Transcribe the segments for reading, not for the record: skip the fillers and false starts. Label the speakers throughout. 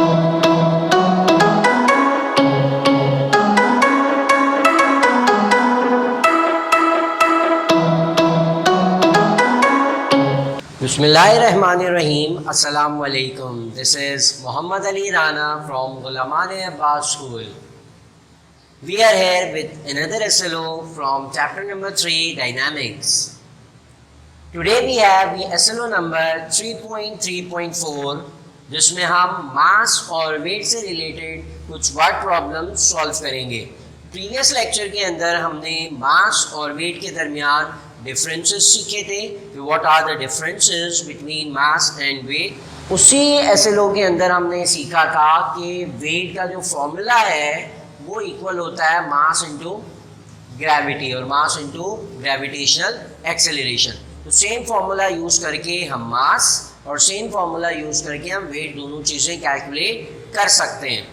Speaker 1: Bismillahirrahmanirrahim. Assalamu alaikum. This is Muhammad Ali Rana from Ghulamane Abbas School. We are here with another SLO from chapter number 3, Dynamics. Today we have the SLO number 3.3.4 जिसमें हम मास और wait से related कुछ word problem solve करेंगे. Previous lecture के अंदर हमने मास और वेट के दरमियान डिफरेंसेस सीखे थे कि what are the differences between mass and weight. उसी एसएलओ के अंदर हमने सीखा था कि वेट का जो फॉर्मूला है वो इक्वल होता है मास इनटू ग्रेविटी और मास इनटू ग्रेविटेशनल एक्सेलरेशन. तो सेम फॉर्मूला यूज करके हम मास और सेम फॉर्मूला यूज करके हम वेट दोनों चीज़ें कैलकुलेट कर सकते हैं.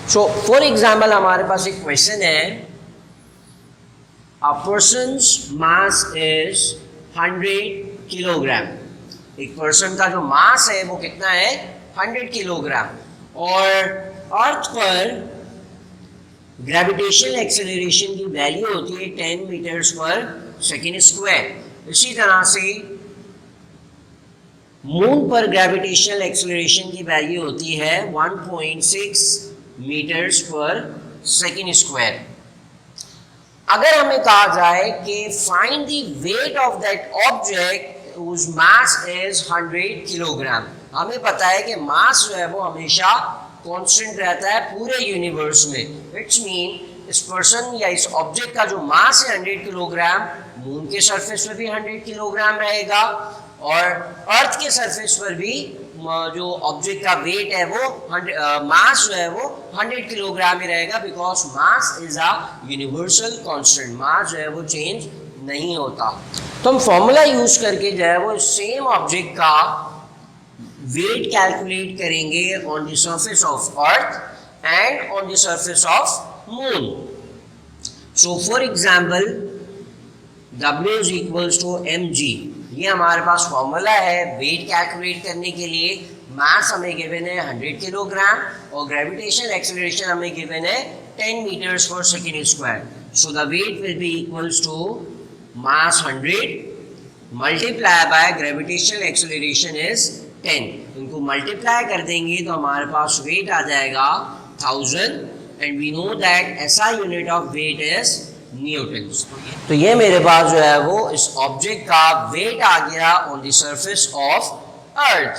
Speaker 1: सो फॉर एग्जाम्पल हमारे पास एक क्वेश्चन है, A person's mass is 100 kilogram. एक पर्सन का जो मास है वो कितना है 100 किलोग्राम. और अर्थ पर ग्रेविटेशनल एक्सेलरेशन की वैल्यू होती है 10 मीटर्स पर सेकेंड स्क्वायर. इसी तरह से मून पर ग्रेविटेशनल एक्सेलरेशन की वैल्यू होती है 1.6 मीटर्स पर सेकेंड स्क्वायर. अगर हमें कहा जाए कि find the weight of that object whose mass is 100 kilogram. हमें पता है कि मास जो है वो हमेशा कांस्टेंट रहता है पूरे यूनिवर्स में. इट्स मीन इस पर्सन या इस ऑब्जेक्ट का जो मास है 100 किलोग्राम, मून के सरफेस पर भी 100 किलोग्राम रहेगा और अर्थ के सरफेस पर भी जो ऑब्जेक्ट का वेट है वो मास जो है वो 100 किलोग्राम ही रहेगा, because mass is a universal constant. Mass जो है वो चेंज नहीं होता. तो हम फॉर्मूला यूज करके जो है वो सेम ऑब्जेक्ट का वेट कैलकुलेट करेंगे on the surface of earth and on the surface of moon. So for example W is equals to mg. ये हमारे पास फॉर्मूला है वेट कैलकुलेट करने के लिए. मास हमें गिवन है 100 किलोग्राम और ग्रेविटेशनल एक्सेलरेशन हमें गिवन है 10 metres per second square. So the weight will be equals to mass 100 multiply by gravitational acceleration is 10. इनको मल्टीप्लाई कर देंगे तो हमारे पास वेट आ जाएगा 1000 and we know that SI unit of weight is newtons. तो ये मेरे पास जो है वो इस ऑब्जेक्ट का वेट आ गया on the surface of earth.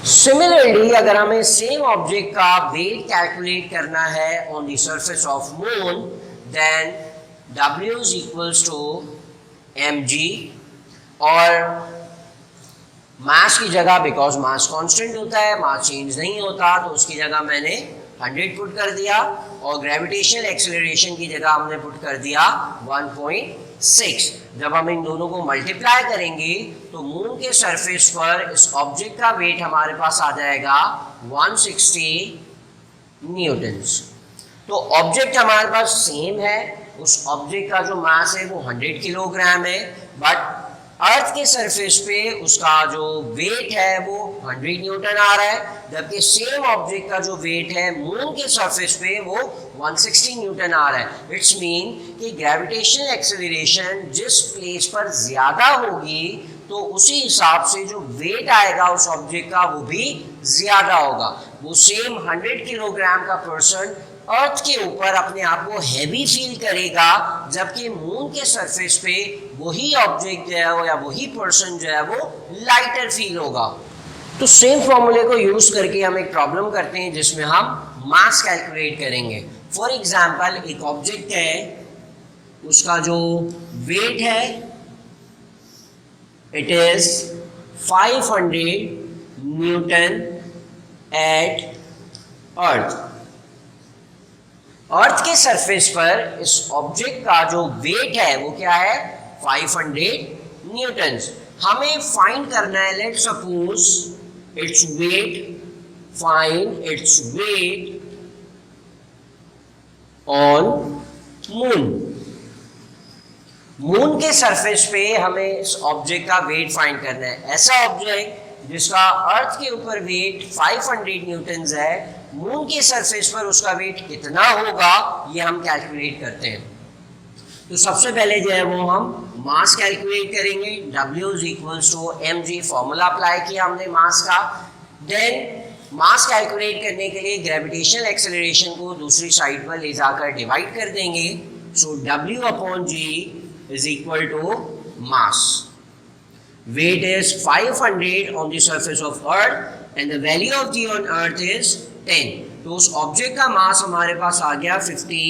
Speaker 1: Similarly अगर हमें सेम ऑब्जेक्ट का वेट कैलकुलेट करना है on the surface of moon, then W is equals to mg और मास की जगह, बिकॉज मास कांस्टेंट होता है, मास चेंज नहीं होता, तो उसकी जगह मैंने 100 पुट कर दिया और ग्रेविटेशनल एक्सेलरेशन की जगह हमने पुट कर दिया 1.6. जब हम इन दोनों को मल्टीप्लाई करेंगे तो मून के सरफेस पर इस ऑब्जेक्ट का वेट हमारे पास आ जाएगा 160 न्यूटन्स. तो ऑब्जेक्ट हमारे पास सेम है. उस ऑब्जेक्ट का जो मास है वो 100 किलोग्राम है, बट अर्थ के सरफेस पे उसका जो वेट है वो 100 न्यूटन आ रहा है, जबकि सेम ऑब्जेक्ट का जो वेट है मून के सरफेस पे वो 160 न्यूटन आ रहा है. इट्स मीन कि ग्रेविटेशनल एक्सेलरेशन जिस प्लेस पर ज़्यादा होगी तो उसी हिसाब से जो वेट आएगा उस ऑब्जेक्ट का वो भी ज़्यादा होगा. वो सेम 100 किलोग्राम का पर्सन अर्थ के ऊपर अपने आप को हैवी फील करेगा, जबकि मून के सरफेस पे वही ऑब्जेक्ट जो है या वही पर्सन जो है वो लाइटर फील होगा. तो सेम फॉर्मूले को यूज करके हम एक प्रॉब्लम करते हैं जिसमें हम मास कैलकुलेट करेंगे. फॉर एग्जांपल एक ऑब्जेक्ट है, उसका जो वेट है इट इज 500 न्यूटन एट अर्थ. अर्थ के सरफेस पर इस ऑब्जेक्ट का जो वेट है वो क्या है 500 न्यूटन्स. हमें फाइंड करना है, let suppose its weight, find its weight on moon. Moon के सरफेस पे हमें इस ऑब्जेक्ट का वेट फाइंड करना है. ऐसा ऑब्जेक्ट जिसका अर्थ के ऊपर वेट 500 न्यूटन्स है मून के सरफेस पर उसका वेट कितना होगा ये हम कैलकुलेट करते हैं। तो सबसे पहले जो है वो हम मास कैलकुलेट करेंगे। W is equals to mg, formula apply किया हमने मास का। देन मास कैलकुलेट करने के लिए ग्रेविटेशनल एक्सेलरेशन को दूसरी साइड पर ले जाकर डिवाइड कर देंगे। So W upon g is equal to mass. Weight is 500 on the surface of Earth and the value of g on Earth is 10. तो उस ऑब्जेक्ट का मास हमारे पास आ गया 50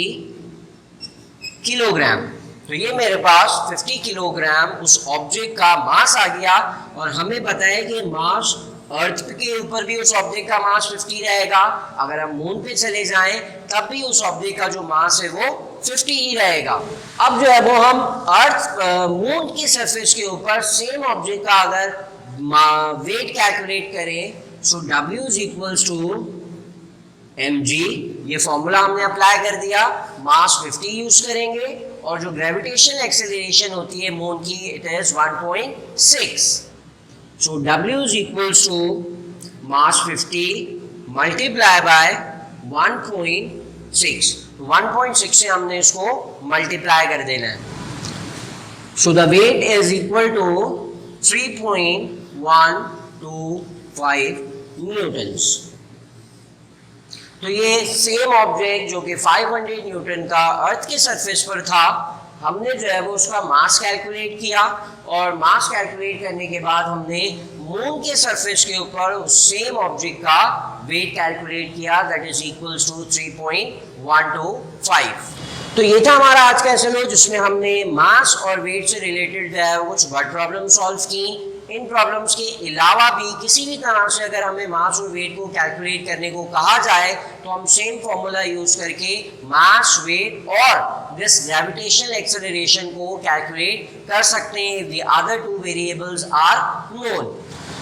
Speaker 1: किलोग्राम। तो ये मेरे पास 50 किलोग्राम उस ऑब्जेक्ट का मास आ गया और हमें पता है कि मास अर्थ के ऊपर भी उस ऑब्जेक्ट का मास 50 रहेगा, अगर हम मून पे चले जाएं तब भी उस ऑब्जेक्ट का जो मास है वो 50 ही रहेगा। अब जो है वो हम अर्थ मून की सरफेस के ऊपर सेम ऑब्जेक्ट का अगर वेट कैलकुलेट करें, so W is equals to mg, ये फॉर्मूला हमने अप्लाई कर दिया, मास 50 यूज करेंगे और जो ग्रेविटेशनल एक्सेलरेशन होती है मून की it is 1.6। So W is equals to mass 50 multiply by 1.6. 1.6 से हमने इसको मल्टीप्लाई कर देना है। So the weight is equal to 3.125 Newton's. तो ये सेम ऑब्जेक्ट जो कि 500 न्यूटन का अर्थ के सरफेस पर था, हमने जो है वो उसका मास कैलकुलेट किया और मास कैलकुलेट करने के बाद हमने मून के सरफेस के ऊपर उस सेम ऑब्जेक्ट का वेट कैलकुलेट किया, दैट इज इक्वल्स टू 3.125। तो ये था हमारा आज का एसएलओ जिसमें हमने मास और वेट से रिलेटेड जो है कुछ वर्ड प्रॉब्लम सॉल्व की। इन प्रॉब्लम्स के अलावा भी किसी भी तरह से अगर हमें मास और वेट को कैलकुलेट करने को कहा जाए तो हम सेम फॉर्मूला यूज करके मास, वेट और दिस ग्रेविटेशनल एक्सेलरेशन को कैलकुलेट कर सकते हैं if the other two variables are known.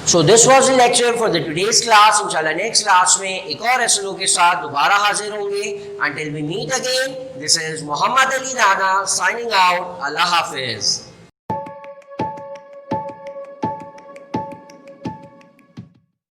Speaker 1: So this was the lecture for the today's class. इंशाल्लाह नेक्स्ट क्लास में एक और एसएलओ के साथ दोबारा हाजिर होंगे। Until we meet again, this is Muhammad Ali Rana signing out. Allah Hafiz.